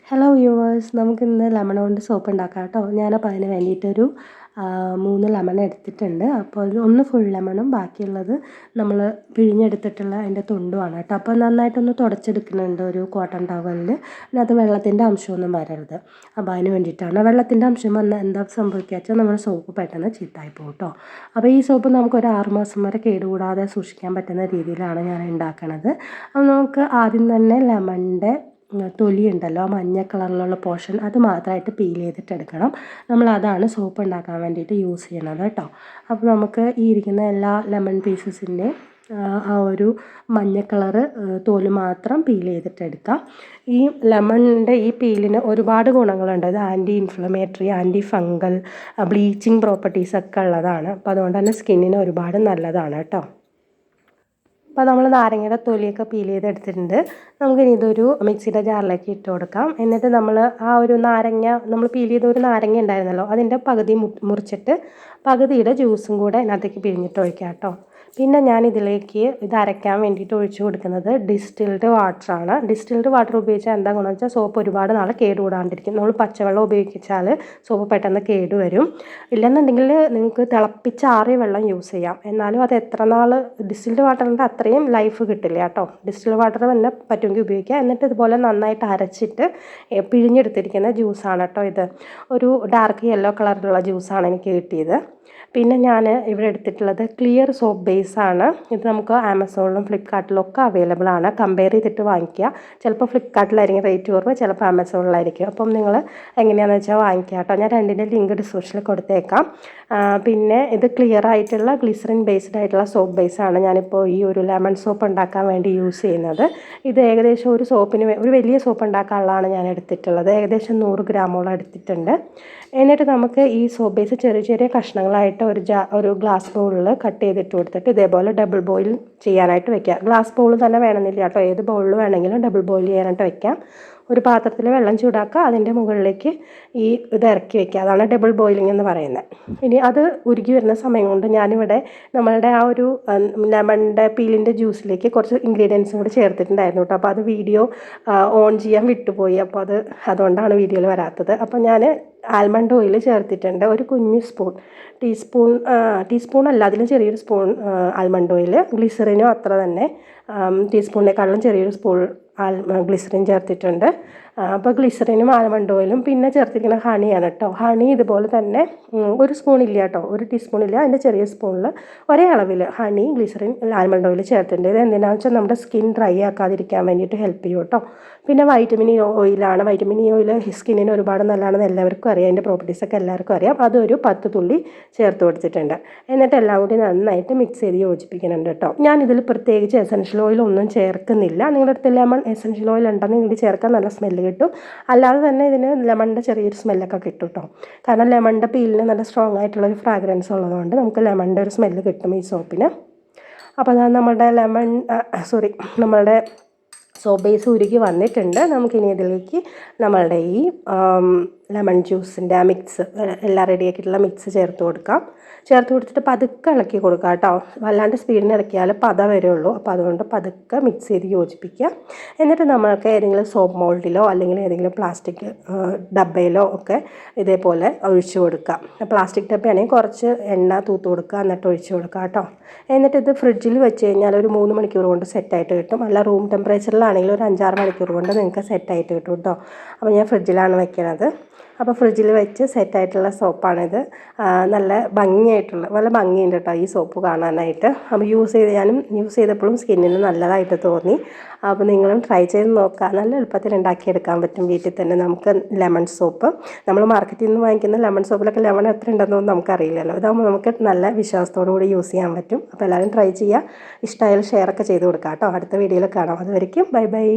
Hello viewers, നമുക്കിന്ന് lemon കൊണ്ട് soap ഉണ്ടാക്കാം കേട്ടോ. ഞാനപ്പോൾ അതിന് വേണ്ടിയിട്ടൊരു 3 ലെമൺ എടുത്തിട്ടുണ്ട്. അപ്പോൾ ഒന്ന് ഫുൾ ലെമണും ബാക്കിയുള്ളത് നമ്മൾ പിഴിഞ്ഞെടുത്തിട്ടുള്ള അതിൻ്റെ തൊണ്ടുമാണ് കേട്ടോ. അപ്പോൾ നന്നായിട്ടൊന്ന് തുടച്ചെടുക്കുന്നുണ്ട് ഒരു കോട്ടൺ ടവലിൽ. അതിനകത്ത് വെള്ളത്തിൻ്റെ അംശമൊന്നും വരരുത്. അപ്പോൾ അതിന് വേണ്ടിയിട്ടാണ്. വെള്ളത്തിൻ്റെ അംശം വന്നാൽ എന്താ സംഭവിക്കുക വെച്ചാൽ നമ്മുടെ സോപ്പ് പെട്ടെന്ന് ചീത്തായി പോകും കേട്ടോ. അപ്പോൾ ഈ സോപ്പ് നമുക്കൊരു 6 മാസം വരെ കേടുകൂടാതെ സൂക്ഷിക്കാൻ പറ്റുന്ന രീതിയിലാണ് ഞാൻ ഉണ്ടാക്കണത്. അപ്പോൾ നമുക്ക് ആദ്യം തന്നെ ലെമണിൻ്റെ തൊലി ഉണ്ടല്ലോ, ആ മഞ്ഞ കളറിലുള്ള പോർഷൻ അത് മാത്രമായിട്ട് പീൽ ചെയ്തിട്ടെടുക്കണം. നമ്മളതാണ് സോപ്പ് ഉണ്ടാക്കാൻ വേണ്ടിയിട്ട് യൂസ് ചെയ്യണത് കേട്ടോ. അപ്പോൾ നമുക്ക് ഈ ഇരിക്കുന്ന എല്ലാ ലെമൺ പീസസിൻ്റെ ആ ഒരു മഞ്ഞ കളറ് തോല് മാത്രം പീൽ ചെയ്തിട്ടെടുക്കാം. ഈ ലെമണിൻ്റെ ഈ പീലിന് ഒരുപാട് ഗുണങ്ങളുണ്ട്. ഇത് anti inflammatory, anti fungal, bleaching പ്രോപ്പർട്ടീസൊക്കെ ഉള്ളതാണ്. അപ്പോൾ അതുകൊണ്ട് തന്നെ സ്കിന്നിന് ഒരുപാട് നല്ലതാണ് കേട്ടോ. അപ്പോൾ നമ്മൾ നാരങ്ങയുടെ തൊലിയൊക്കെ പീൽ ചെയ്തെടുത്തിട്ടുണ്ട്. നമുക്കിനി ഇതൊരു മിക്സിയുടെ ജാറിലേക്ക് ഇട്ട് കൊടുക്കാം. എന്നിട്ട് നമ്മൾ ആ ഒരു നാരങ്ങ, നമ്മൾ പീൽ ചെയ്ത ഒരു നാരങ്ങ ഉണ്ടായിരുന്നല്ലോ, അതിൻ്റെ പകുതി മുറിച്ചിട്ട് പകുതിയുടെ ജ്യൂസും കൂടെ അതിനകത്തേക്ക് പിഴിഞ്ഞിട്ട് ഒഴിക്കാം കേട്ടോ. പിന്നെ ഞാൻ ഇതിലേക്ക് ഇത് അരയ്ക്കാൻ വേണ്ടിയിട്ട് ഒഴിച്ചു കൊടുക്കുന്നത് ഡിസ്റ്റിൽഡ് വാട്ടറാണ്. ഡിസ്റ്റിൽഡ് വാട്ടർ ഉപയോഗിച്ചാൽ എന്താ ഗുണമെന്ന് വെച്ചാൽ സോപ്പ് ഒരുപാട് നാൾ കേടുകൂടാണ്ടിരിക്കും. നമ്മൾ പച്ചവെള്ളം ഉപയോഗിച്ചാൽ സോപ്പ് പെട്ടെന്ന് കേടുവരും. ഇല്ലെന്നുണ്ടെങ്കിൽ നിങ്ങൾക്ക് തിളപ്പിച്ചാറിയ വെള്ളം യൂസ് ചെയ്യാം. എന്നാലും അത് എത്ര നാൾ ഡിസ്റ്റിൽഡ് വാട്ടറിൻ്റെ അത്രയും ലൈഫ് കിട്ടില്ല കേട്ടോ. ഡിസ്റ്റിൽഡ് വാട്ടർ തന്നെ പറ്റുമെങ്കിൽ ഉപയോഗിക്കുക. എന്നിട്ട് ഇതുപോലെ നന്നായിട്ട് അരച്ചിട്ട് പിഴിഞ്ഞെടുത്തിരിക്കുന്ന ജ്യൂസാണ് കേട്ടോ ഇത്. ഒരു ഡാർക്ക് യെല്ലോ കളറിലുള്ള ജ്യൂസാണ് എനിക്ക് കിട്ടിയത്. പിന്നെ ഞാൻ ഇവിടെ എടുത്തിട്ടുള്ളത് ക്ലിയർ സോപ്പ് ബേസാണ്. ഇത് നമുക്ക് ആമസോണിലും ഫ്ലിപ്കാർട്ടിലും ഒക്കെ അവൈലബിൾ ആണ്. കമ്പയർ ചെയ്തിട്ട് വാങ്ങിക്കുക. ചിലപ്പോൾ ഫ്ലിപ്കാർട്ടിലായിരിക്കും റേറ്റ് കുറവ്, ചിലപ്പോൾ ആമസോണിലായിരിക്കും. അപ്പം നിങ്ങൾ എങ്ങനെയാണെന്ന് വെച്ചാൽ വാങ്ങിക്കുക കേട്ടോ. ഞാൻ രണ്ടിൻ്റെ ലിങ്ക് ഡിസ്ക്രിപ്ഷനിൽ കൊടുത്തേക്കാം. പിന്നെ ഇത് ക്ലിയർ ആയിട്ടുള്ള ഗ്ലിസറിൻ ബേസ്ഡ് ആയിട്ടുള്ള സോപ്പ് ബേസാണ് ഞാനിപ്പോൾ ഈ ഒരു ലെമൺ സോപ്പ് ഉണ്ടാക്കാൻ വേണ്ടി യൂസ് ചെയ്യുന്നത്. ഇത് ഏകദേശം ഒരു സോപ്പിന് ഒരു വലിയ സോപ്പ് ഉണ്ടാക്കാനുള്ളതാണ് ഞാൻ എടുത്തിട്ടുള്ളത്. ഏകദേശം 100 ഗ്രാമോളം എടുത്തിട്ടുണ്ട്. എന്നിട്ട് നമുക്ക് ഈ സോപ്പ് ബേസ് ചെറിയ ചെറിയ കഷ്ണങ്ങളായിട്ട് ഒരു ഗ്ലാസ് ബൗളിൽ കട്ട് ചെയ്തിട്ട് കൊടുത്തിട്ട് ഇതേപോലെ ഡബിൾ ബോയിൽ ചെയ്യാനായിട്ട് വെക്കുക. ഗ്ലാസ് ബൗൾ തന്നെ വേണമെന്നില്ല കേട്ടോ, ഏത് ബൗളിൽ വേണമെങ്കിലും ഡബിൾ ബോയിൽ ചെയ്യാനായിട്ട് വെക്കാം. ഒരു പാത്രത്തിൽ വെള്ളം ചൂടാക്കുക, അതിൻ്റെ മുകളിലേക്ക് ഈ ഇത് ഇറക്കി വെക്കുക. അതാണ് ഡബിൾ ബോയിലിംഗ് എന്ന് പറയുന്നത്. ഇനി അത് ഉരുകി വരുന്ന സമയം കൊണ്ട് ഞാനിവിടെ നമ്മളുടെ ആ ഒരു ലെമണിൻ്റെ പീലിൻ്റെ ജ്യൂസിലേക്ക് കുറച്ച് ഇൻഗ്രീഡിയൻസും കൂടി ചേർത്തിട്ടുണ്ടായിരുന്നു കേട്ടോ. അപ്പോൾ അത് വീഡിയോ ഓൺ ചെയ്യാൻ വിട്ടുപോയി. അപ്പോൾ അതുകൊണ്ടാണ് വീഡിയോയിൽ വരാത്തത്. അപ്പോൾ ഞാൻ ആൽമണ്ട് ഓയിൽ ചേർത്തിട്ടുണ്ട്. ഒരു കുഞ്ഞു ടീസ്പൂൺ അല്ല, അതിലും ചെറിയൊരു സ്പൂൺ ആൽമണ്ട് ഓയിൽ. ഗ്ലിസറിനും അത്ര തന്നെ, ടീസ്പൂണിനേക്കാളും ചെറിയൊരു സ്പൂൺ ഗ്ലിസറിൻ ചേർത്തിട്ടുണ്ട്. അപ്പോൾ ഗ്ലിസറിനും ആൽമണ്ട് ഓയിലും പിന്നെ ചേർത്തിരിക്കുന്ന ഹണിയാണ് കേട്ടോ. ഹണി ഇതുപോലെ തന്നെ ഒരു സ്പൂണില്ല കേട്ടോ, ഒരു ടീസ്പൂണില്ല, അതിൻ്റെ ചെറിയ സ്പൂണിൽ ഒരേ അളവിൽ ഹണി, ഗ്ലിസറിൻ, ആൽമണ്ട് ഓയിൽ ചേർത്തിട്ടുണ്ട്. ഇത് എന്തിനാണെന്ന് വെച്ചാൽ നമ്മുടെ സ്കിൻ ഡ്രൈ ആക്കാതിരിക്കാൻ വേണ്ടിയിട്ട് ഹെൽപ്പ് ചെയ്യും കേട്ടോ. പിന്നെ വൈറ്റമിൻ ഇ ഓയിലാണ്. വൈറ്റമിൻ ഇ ഓയിൽ സ്കിന്നിന് ഒരുപാട് നല്ലതാണെന്ന് എല്ലാവർക്കും അറിയാം. അതിൻ്റെ പ്രോപ്പർട്ടീസൊക്കെ എല്ലാവർക്കും അറിയാം. അതൊരു 10 തുള്ളി ചേർത്ത് കൊടുത്തിട്ടുണ്ട്. എന്നിട്ട് എല്ലാം കൂടി നന്നായിട്ട് മിക്സ് ചെയ്ത് യോജിപ്പിക്കുന്നുണ്ട് കേട്ടോ. ഞാനിതിൽ പ്രത്യേകിച്ച് എസൻഷ്യൽ ഓയിൽ ഒന്നും ചേർക്കുന്നില്ല. നിങ്ങളുടെ അടുത്ത് ലെമൺ എസൻഷ്യൽ ഓയിൽ ഉണ്ടെന്ന് ഇതിൽ ചേർക്കാൻ നല്ല സ്മെല്ല് കിട്ടും. അല്ലാതെ തന്നെ ഇതിന് ലെമണിൻ്റെ ചെറിയൊരു സ്മെല്ലൊക്കെ കിട്ടും കേട്ടോ. കാരണം ലെമണിൻ്റെ പീലിന് നല്ല സ്ട്രോങ് ആയിട്ടുള്ളൊരു ഫ്രാഗ്രൻസ് ഉള്ളതുകൊണ്ട് നമുക്ക് ലെമണിൻ്റെ ഒരു സ്മെല്ല് കിട്ടും ഈ സോപ്പിന്. അപ്പോൾ അത് നമ്മളുടെ സോപ്പ് ബേസ് ഉരുകി വന്നിട്ടുണ്ട്. നമുക്കിനി ഇതിലേക്ക് നമ്മളുടെ ഈ ലെമൺ ജ്യൂസിൻ്റെ ആ മിക്സ് എല്ലാം റെഡിയാക്കിയിട്ടുള്ള മിക്സ് ചേർത്ത് കൊടുത്തിട്ട് പതുക്കെ ഇളക്കി കൊടുക്കുക കേട്ടോ. വല്ലാണ്ട് സ്പീഡിന് ഇളക്കിയാൽ പത വരുള്ളൂ. അപ്പോൾ അതുകൊണ്ട് പതുക്കെ മിക്സ് ചെയ്ത് യോജിപ്പിക്കുക. എന്നിട്ട് നമ്മൾക്ക് ഏതെങ്കിലും സോപ്പ് മോൾഡിലോ അല്ലെങ്കിൽ ഏതെങ്കിലും പ്ലാസ്റ്റിക് ഡബ്ബയിലോ ഒക്കെ ഇതേപോലെ ഒഴിച്ചു കൊടുക്കുക. പ്ലാസ്റ്റിക് ഡബ്ബയാണെങ്കിൽ കുറച്ച് എണ്ണ തൂത്ത് കൊടുക്കുക, എന്നിട്ട് ഒഴിച്ചു കൊടുക്കുക കേട്ടോ. എന്നിട്ട് ഇത് ഫ്രിഡ്ജിൽ വെച്ച് കഴിഞ്ഞാൽ ഒരു 3 മണിക്കൂർ കൊണ്ട് സെറ്റായിട്ട് കിട്ടും. അല്ല, റൂം ടെമ്പറേച്ചറിലാണെങ്കിൽ ഒരു 5-6 മണിക്കൂർ കൊണ്ട് നിങ്ങൾക്ക് സെറ്റായിട്ട് കിട്ടും കേട്ടോ. അപ്പോൾ ഞാൻ ഫ്രിഡ്ജിലാണ് വെക്കുന്നത്. അപ്പോൾ ഫ്രിഡ്ജിൽ വെച്ച് സെറ്റായിട്ടുള്ള സോപ്പാണിത്. നല്ല ഭംഗിയുണ്ട് കേട്ടോ ഈ സോപ്പ് കാണാനായിട്ട്. അപ്പോൾ യൂസ് ചെയ്തപ്പോഴും സ്കിന്നിന് നല്ലതായിട്ട് തോന്നി. അപ്പോൾ നിങ്ങളും ട്രൈ ചെയ്ത് നോക്കുക. നല്ല എളുപ്പത്തിൽ ഉണ്ടാക്കിയെടുക്കാൻ പറ്റും വീട്ടിൽ തന്നെ നമുക്ക് ലെമൺ സോപ്പ്. നമ്മൾ മാർക്കറ്റിൽ നിന്ന് വാങ്ങിക്കുന്ന ലെമൺ സോപ്പിലൊക്കെ ലെമൺ എത്ര ഉണ്ടെന്നൊന്നും നമുക്കറിയില്ലല്ലോ. ഇതാകുമ്പോൾ നമുക്ക് നല്ല വിശ്വാസത്തോടു കൂടി യൂസ് ചെയ്യാൻ പറ്റും. അപ്പോൾ എല്ലാവരും ട്രൈ ചെയ്യുക. ഇഷ്ടമായാലും ഷെയറൊക്കെ ചെയ്ത് കൊടുക്കുക കേട്ടോ. അടുത്ത വീഡിയോയിൽ കാണാം. അതുവരെയ്ക്കും ബൈ ബൈ.